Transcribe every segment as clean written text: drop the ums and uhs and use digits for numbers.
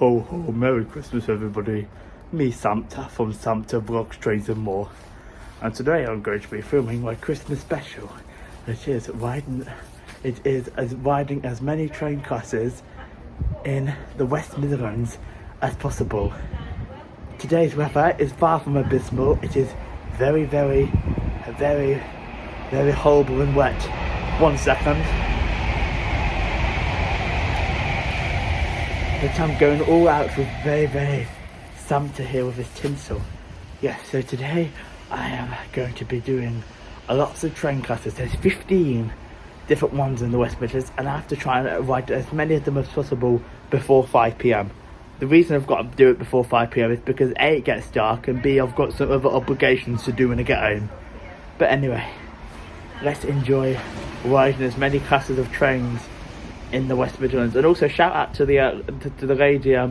ho ho, Merry Christmas everybody. Me Santa from Santa Vlogs, Trains and More. And today I'm going to be filming my Christmas special. It is riding as many train classes in the West Midlands as possible. Today's weather is far from abysmal. It is very, very, very, very horrible and wet. 1 second. But I'm going all out with very, very Santa here with his tinsel. Yes, so today I am going to be doing lots of train classes. There's 15 different ones in the West Midlands, and I have to try and ride as many of them as possible before 5 p.m. The reason I've got to do it before 5 p.m. is because A, it gets dark, and B, I've got some other obligations to do when I get home. But anyway, let's enjoy riding as many classes of trains in the West Midlands. And also shout out to the lady at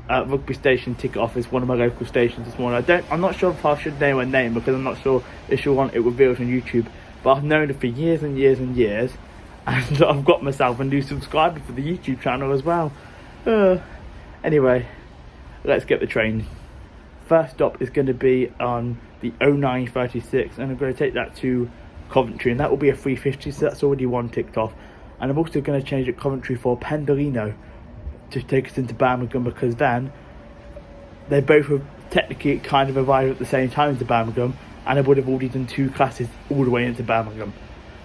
Rugby Station Ticket Office, one of my local stations this morning. I'm not sure if I should name her name because I'm not sure if she'll want it revealed on YouTube. But I've known her for years and years and years, and I've got myself a new subscriber for the YouTube channel as well. Anyway, let's get the train. First stop is going to be on the 0936, and I'm going to take that to Coventry, and that will be a 350, so that's already one ticked off. And I'm also going to change at Coventry for Pendolino to take us into Birmingham, because then they both have technically kind of arrived at the same time into Birmingham, and I would have already done 2 classes all the way into Birmingham.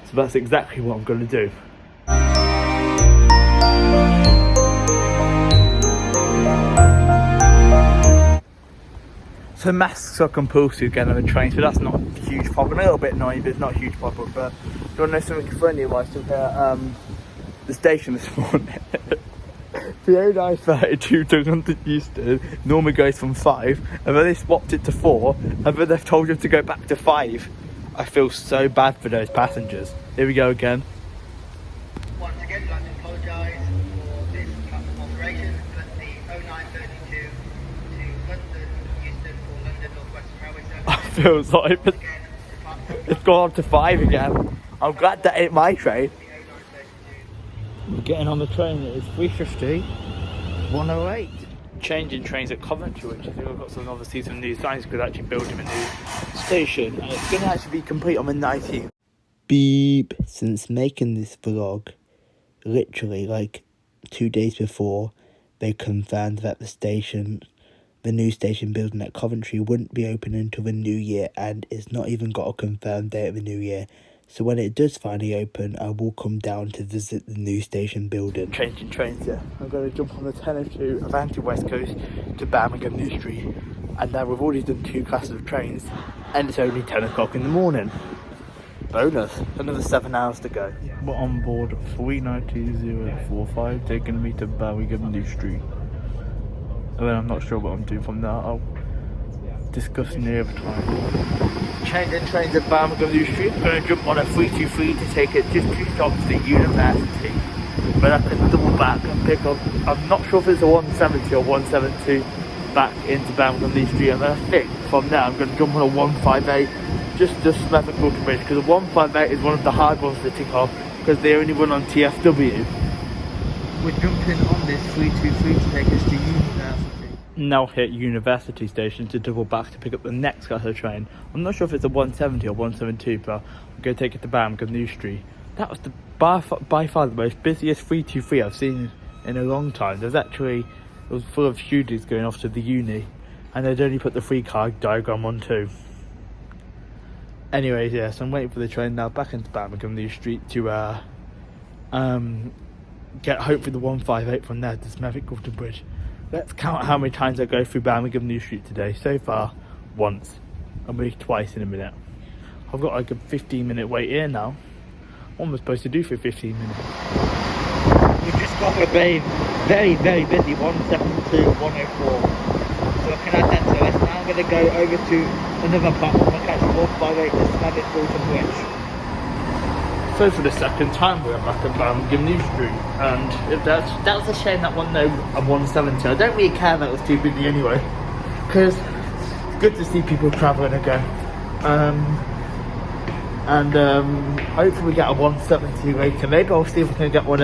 So that's exactly what I'm going to do. So masks are compulsory again on the train, so that's not a huge problem. A little bit annoying, but it's not a huge problem. But you want to know something funny? While I was still at the station this morning, the 0932 to London Euston normally goes from 5, and then they swapped it to 4, and then they've told you to go back to 5. I feel so bad for those passengers. Here we go again. Once again, I'd like to apologise for this platform alteration, but the 0932 to London Euston or London North Western Railway Service. I feel sorry, but it's gone on to 5 again. I'm glad that ain't my train. Getting on the train, it is 3:50, 108. Changing trains at Coventry, which I think I've got obviously some new signs because actually building a new station, and it's going to actually be complete on the 19th. Beep. Since making this vlog, literally like 2 days before, they confirmed that the new station building at Coventry wouldn't be open until the new year, and it's not even got a confirmed date of the new year. So when it does finally open, I will come down to visit the new station building. Changing trains, yeah. I'm going to jump on the 10:02 Avanti West Coast to Birmingham New Street. And now we've already done 2 classes of trains, and it's only 10 o'clock in the morning. Bonus, another 7 hours to go. We're on board 392045, taking me to Birmingham New Street. And then I'm not sure what I'm doing from there. I'll discuss near the time. Changing trains at Birmingham New Street. I'm going to jump on a 323 to take it just 2 stops to University. But I can double back and pick up, I'm not sure if it's a 170 or 172 back into Birmingham New Street. And then I think from there I'm going to jump on a 158 just Smethwick Water Bridge, because the 158 is one of the hard ones to tick off because they only run on TFW. We're jumping on this 323 to take us to University. Now hit University Station to double back to pick up the next class of train. I'm not sure if it's a 170 or 172, but I'm going to take it to Birmingham New Street. That was by far the most busiest 323 I've seen in a long time. It was full of students going off to the uni, and they'd only put the free car diagram on too. Anyways, yes, I'm waiting for the train now back into Birmingham New Street to get hopefully the 158 from there to Smethwick Water Bridge. Let's count how many times I go through Birmingham New Street today. So far, once. I'll be twice in a minute. I've got like a 15-minute wait here now. What am I supposed to do for 15 minutes? We've just got a very, very, very busy 172, 104. So I can add that to it. Now I'm going to go over to another platform and catch 158 to Smethwick Water Bridge. So for the second time we're back at Birmingham New Street, and that was a shame that one, though, a 170. I don't really care that it was too busy anyway, because it's good to see people travelling again. Hopefully we get a 170 later. Maybe I'll see if I can get one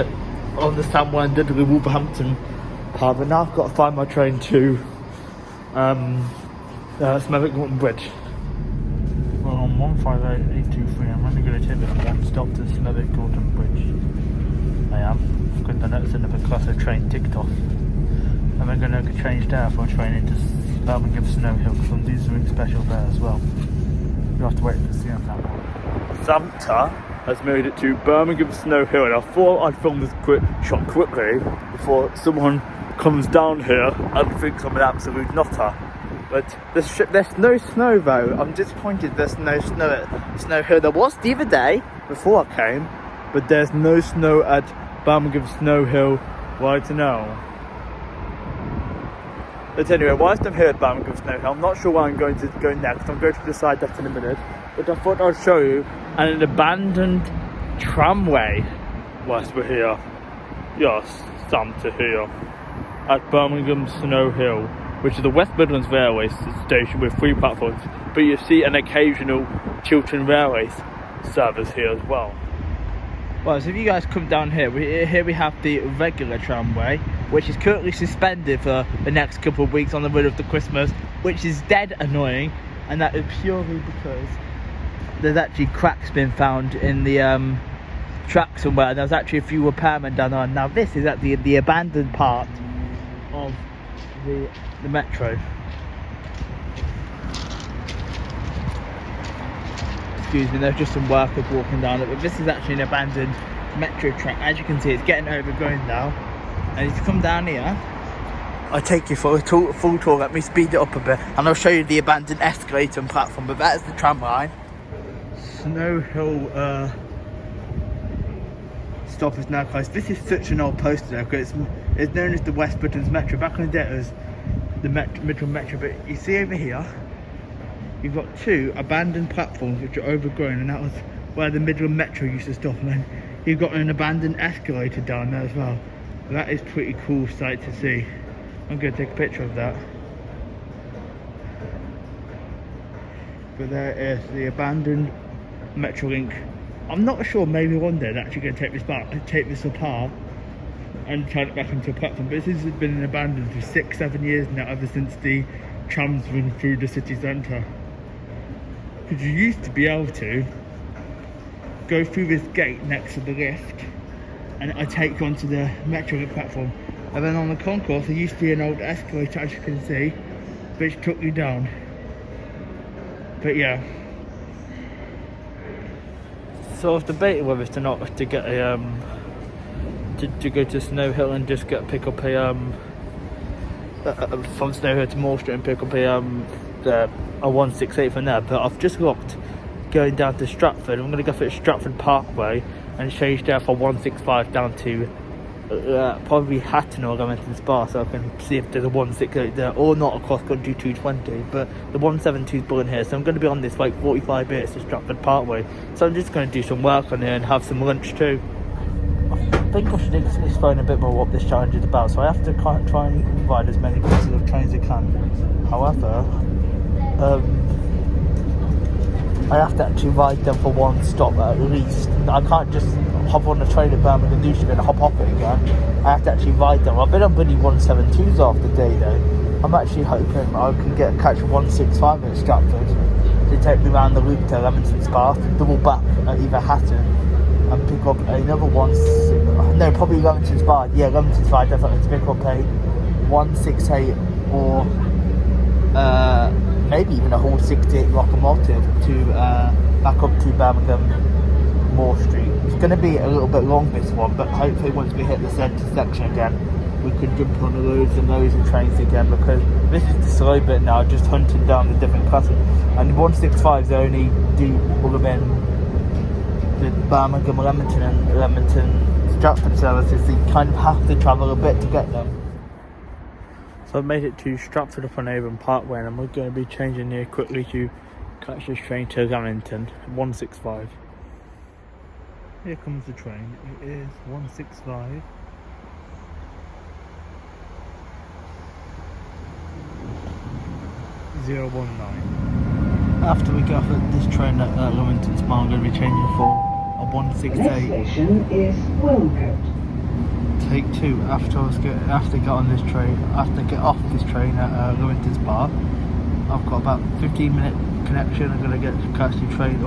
on the Samwell and Dudley Wolverhampton part, but now I've got to find my train to Smethwick Bridge. Well, on 158823, I'm only going to take this one stop to Smethwick Bridge. I am, because I noticed another class of train ticked off. And we're going to change there for a train into Birmingham Snow Hill, because I'm doing something special there as well. You'll have to wait to see on that one. Santa has made it to Birmingham Snow Hill, and I thought I'd film this shot quickly before someone comes down here and thinks I'm an absolute nutter. But there's no snow though. I'm disappointed there's no snow at Snow Hill. There was the other day before I came, but there's no snow at Birmingham Snow Hill right now. But anyway, whilst I'm here at Birmingham Snow Hill, I'm not sure where I'm going to go next. I'm going to decide that in a minute. But I thought I'd show you an abandoned tramway whilst we're here. Yes, Santa here at Birmingham Snow Hill, which is the West Midlands Railway station with 3 platforms. But you see an occasional Chiltern Railway service here as well. Well, so if you guys come down here, here we have the regular tramway, which is currently suspended for the next couple of weeks on the run up to Christmas, which is dead annoying, and that is purely because there's actually cracks been found in the track somewhere, and there's actually a few repairmen down there. Now this is at the abandoned part of the metro. Excuse me, there's just some workers walking down it, but this is actually an abandoned metro track. As you can see, it's getting overgrown now, and if you come down here, I'll take you for a full tour. Let me speed it up a bit and I'll show you the abandoned escalator and platform, but that is the tram line. Snow Hill stop is now closed. This is such an old poster though, because it's known as the West Midlands Metro. Back in the day it was the Midland Metro, but you see over here you've got 2 abandoned platforms which are overgrown, and that was where the Midland Metro used to stop, and then you've got an abandoned escalator down there as well. That is pretty cool sight to see. I'm going to take a picture of that. But there is the abandoned Metrolink. I'm not sure, maybe one day they're actually going to take this apart and turn it back into a platform, but this has been abandoned for 6-7 years now, ever since the trams run through the city centre. Because you used to be able to go through this gate next to the lift and I take you onto the Metrolink platform, and then on the concourse there used to be an old escalator, as you can see, which took you down. But yeah, so I was debating whether to get a to go to Snow Hill and just pick up a from Snow Hill to Moor Street and pick up a 168 from there. But I've just looked going down to Stratford. I'm going to go for Stratford Parkway and change there for 165 down to probably Hatton or Leamington Spa, so I can see if there's a 168 there, or not across country 220. But the 172 is bullet here, so I'm going to be on this like 45 minutes to Stratford Parkway. So I'm just going to do some work on here and have some lunch too. I think I should explain a bit more what this challenge is about. So I have to try and ride as many pieces of trains as I can. However, I have to actually ride them for one stop at least. I can't just hop on the train at Birmingham Newsham and hop off it again. I have to actually ride them. I've been on bloody 172s half the day though. I'm actually hoping I can catch a 165 at Stratford to take me around the loop to Leamington Spa, to double back at either Hatton and pick up another no, probably Leamington Spa. Yeah, Leamington Spa definitely, to pick up a 168 or maybe even a whole 68 locomotive to back up to Birmingham Moor Street. It's going to be a little bit long this one, but hopefully once we hit the centre section again we can jump on loads and loads of trains again, because this is the slow bit now, just hunting down the different classes. And 165s only will have been the Birmingham, Leamington and Leamington Stratford services, so you kind of have to travel a bit to get them. So I've made it to Stratford upon Avon Parkway, and I'm going to be changing here quickly to catch this train to Leamington, 165. Here comes the train. It is 165. After we get off at this train at Leamington Spa, I'm going to be changing for a 168 The next station is Wilmcote. take two after I get on this train. After I get off this train at Lewington's Bar, I've got about 15-minute connection. I'm gonna catch the train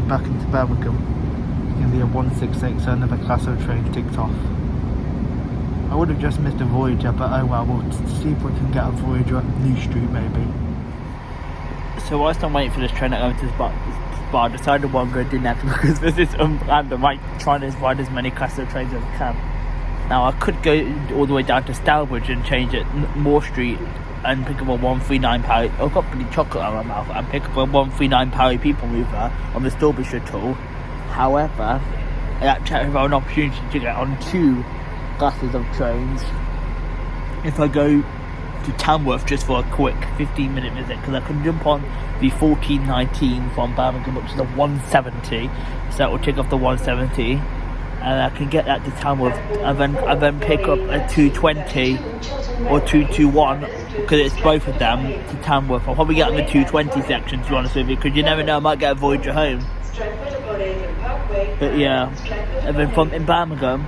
back into Birmingham. It's gonna be a 168, so another class of train ticked off. I would have just missed a Voyager, but oh well. We'll see if we can get a Voyager at New Street maybe. So whilst I'm waiting for this train at Lewington's Bar, I decided what I'm going to do next because this is unplanned. I'm trying to ride as many class of trains as I can. Now I could go all the way down to Stourbridge and change at Moore Street and pick up a 139 Parry. I've got pretty chocolate on my mouth and pick up a 139 Parry People Mover on the Stourbridge shuttle. However, I actually have an opportunity to get on two classes of trains if I go to Tamworth just for a quick 15-minute visit, because I can jump on the 1419 from Birmingham, which is a 170, so it will take off the 170, and I can get that to Tamworth and then pick up a 220 or 221, because it's both of them to Tamworth. I'll probably get on the 220 section, to be honest with you, because you never know, I might get a Voyager home. But yeah, and then from in Birmingham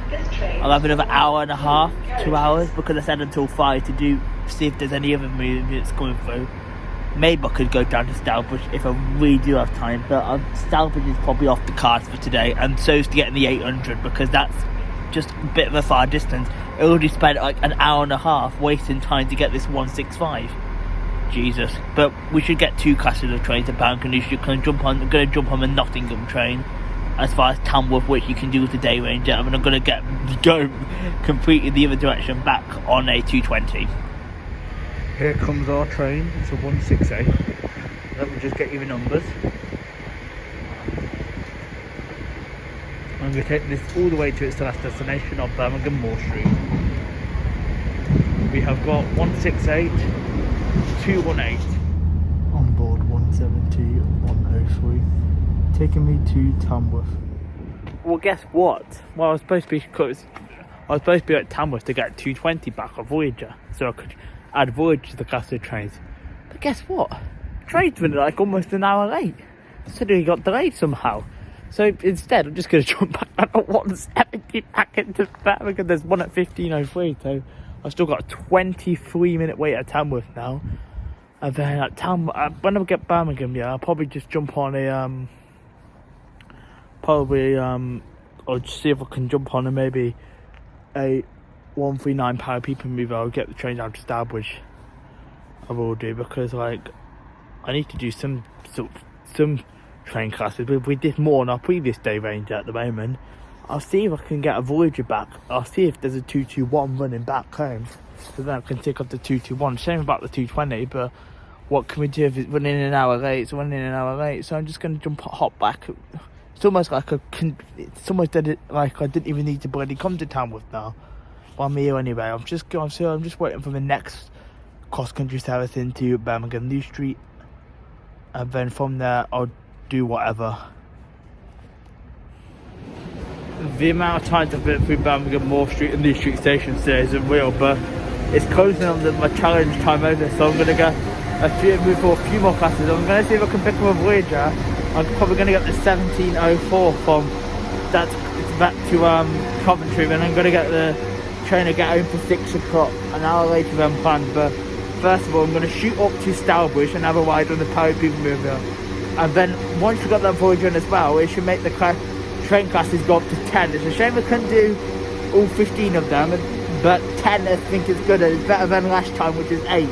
I'll have another hour and a half, 2 hours, because I said until 5 to see if there's any other movements going through. Maybe I could go down to Stourbridge if I really do have time, but Stourbridge is probably off the cards for today, and so is to get in the 800, because that's just a bit of a far distance. I already spent like an hour and a half wasting time to get this 165. Jesus. But we should get two classes of trains to Birmingham. I'm going to jump on the Nottingham train as far as Tamworth, which you can do with the day range, and I'm going to go completely the other direction back on a 220. Here comes our train. It's a 168. Let me just get you the numbers. I'm going to take this all the way to its last destination of Birmingham Moore Street. We have got 168, 218. On board 170, 103. Taking me to Tamworth. Well, guess what? Well, I was supposed to be at Tamworth to get 220 back on Voyager, so I could add Voyager to the class of trains. But guess what? Train's been like almost an hour late. Suddenly got delayed somehow. So instead, I'm just going to jump back at 170 back into Birmingham. There's one at 15:03, so I've still got a 23-minute wait at Tamworth now. And then at when I get Birmingham, yeah, I'll probably just jump on a or just see if I can jump on maybe a 139 Parry People Mover. I'll get the train down to Stourbridge. I will do, because like I need to do some train classes. We did more on our previous day range at the moment. I'll see if I can get a Voyager back. I'll see if there's a 221 running back home, so then I can take up the 221. Shame about the 220, but what can we do if it's running an hour late? It's running an hour late, so I'm just going to hop back. It's almost like I didn't even need to bloody come to Tamworth now. Well, I'm here anyway. I'm just waiting for the next cross-country service into Birmingham New Street, and then from there I'll do whatever. The amount of times I've been through Birmingham Moore Street and New Street Station today isn't real, but it's closing on my challenge time over, so I'm going to go move for a few more classes. I'm going to see if I can pick up a Voyager. I'm probably going to get the 1704 from back to Coventry, then I'm going to get the train to get home for 6 o'clock, an hour later than planned. But first of all, I'm going to shoot up to Stourbridge and have a ride on the Parry People Mover, and then once we've got that Voyager in as well, it should make the train classes go up to 10. It's a shame we couldn't do all 15 of them, but 10 I think is good. It's better than last time, which is 8.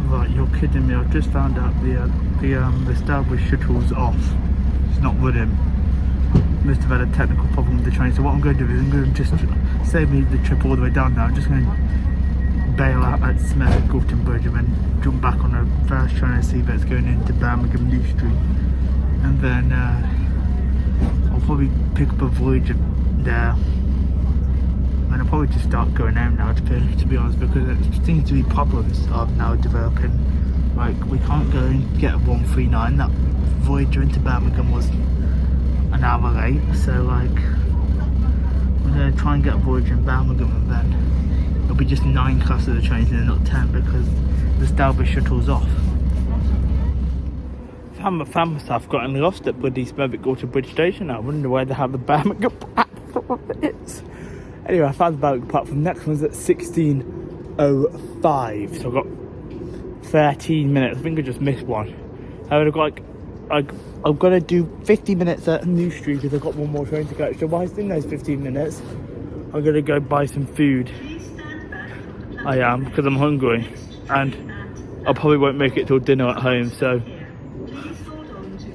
Right, you're kidding me. I've just found out the Stourbridge shuttle's off. It's not running. Must have had a technical problem with the train. So what I'm going to do is I'm going to just save me the trip all the way down now. I'm just going to bail out at Smith and Gulton Bridge and then jump back on a first train and see if it's going into Birmingham New Street. And then I'll probably pick up a Voyager there. And I'll probably just start going home now, to be honest, because it seems to be problems are now developing. Like, we can't go and get a 139. That Voyager into Birmingham was an hour late, so like we're going to try and get a Voyager in Birmingham, and then it'll be just 9 classes of trains and not 10, because the Stourbridge shuttle's off. Found myself getting lost at bloody Smethwick Gulton Bridge Station. I wonder where they have the Birmingham platform is. Anyway, I found the Birmingham platform. Next one's at 16:05. So I've got 13 minutes. I think I just missed one. I've got I'm gonna do 50 minutes at New Street because I've got one more train to catch. So whilst in those 15 minutes, I'm gonna go buy some food. I am, because I'm hungry, and I probably won't make it till dinner at home. So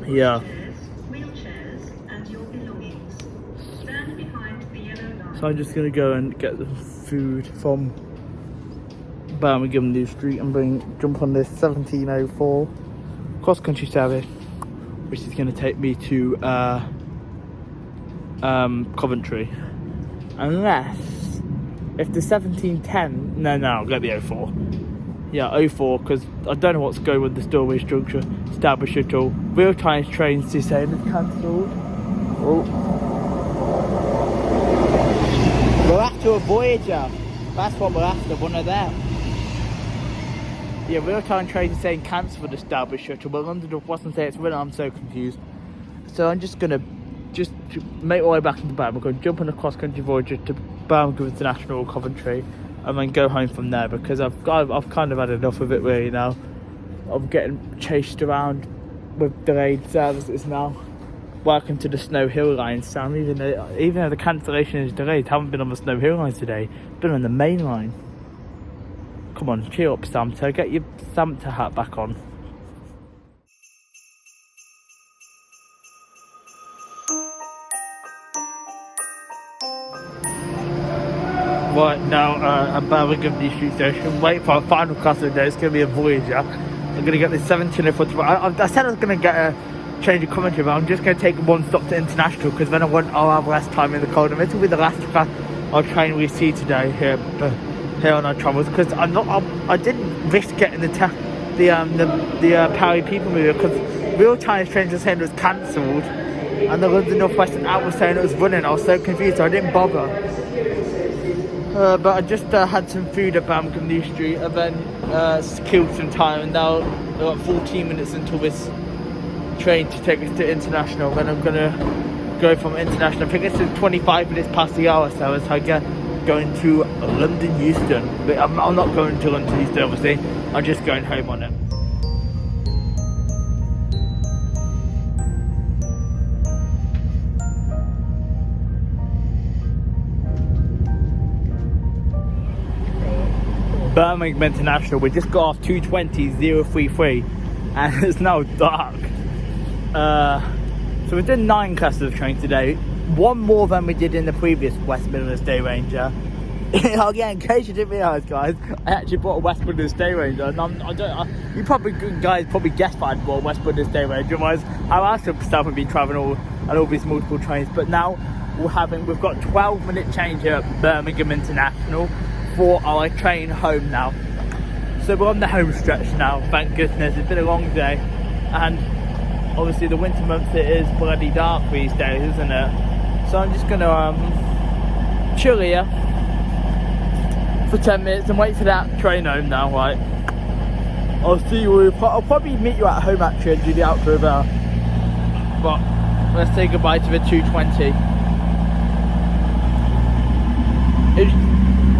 yeah. So I'm just gonna go and get the food from Birmingham New Street and jump on this 1704 cross country service, which is going to take me to Coventry, unless if the 1710, no I'll get the 04. Yeah, 04, because I don't know what's going with the Strawberry structure Starbury shuttle. Real time trains to say it's cancelled. Oh, we're after a Voyager. That's what we're after, one of them. Yeah, real time trains are saying cancel for the Starbury shuttle, but London North Western say it's running. I'm so confused. So I'm just gonna make my way back into Birmingham. I'm gonna jump on a cross country Voyager to Birmingham International or Coventry, and then go home from there, because I've kind of had enough of it really now. I'm getting chased around with delayed services now. Welcome to the Snow Hill line, Sam. Even though the cancellation is delayed, haven't been on the Snow Hill line today. Been on the main line. Come on, cheer up, Santa. Get your Santa hat back on. Right now, at Birmingham New Street Station, wait for our final class of the day. It's going to be a Voyager. I'm going to get this 1704. I said I was going to get a change of commentary, but I'm just going to take one stop to International, because then I'll have less time in the cold. And this will be the last class I'll train we see today here on our travels, because I didn't risk getting the Parry People mover, because real time trains were saying it was cancelled, and the London North Western app was saying it was running. I was so confused, so I didn't bother. But I just had some food at Birmingham New Street, and then killed some time, and now we're got 14 minutes until this train to take us to International. Then I'm gonna go from International. I think it's 25 minutes past the hour, so as I get going to London Euston. But I'm not going to London Euston, obviously. I'm just going home on it. Birmingham International. We just got off 220.033 and it's now dark. So we did 9 classes of train today. One more than we did in the previous West Midlands Day Ranger. Oh yeah, in case you didn't realise, guys, I actually bought a West Midlands Day Ranger, and you guys probably guessed that I bought a West Midlands Day Ranger. Otherwise, how else would stuff would be travelling all these multiple trains? But now we've got 12-minute change here at Birmingham International for our train home now. So we're on the home stretch now. Thank goodness, it's been a long day, and obviously the winter months it is bloody dark these days, isn't it? So I'm just gonna chill here for 10 minutes and wait for that train home now, right? I'll probably meet you at home actually and do the outro there. But let's say goodbye to the 220.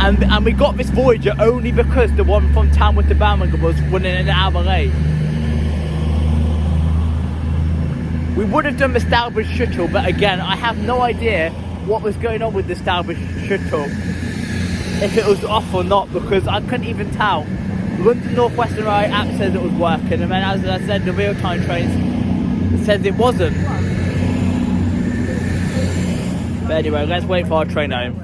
And we got this Voyager only because the one from Tamworth to Birmingham was running an hour late. We would have done the Starbridge shuttle, but again, I have no idea what was going on with the Starbridge shuttle, if it was off or not, because I couldn't even tell. London North Western Railway app says it was working, and then as I said, the real-time trains says it wasn't. But anyway, let's wait for our train home.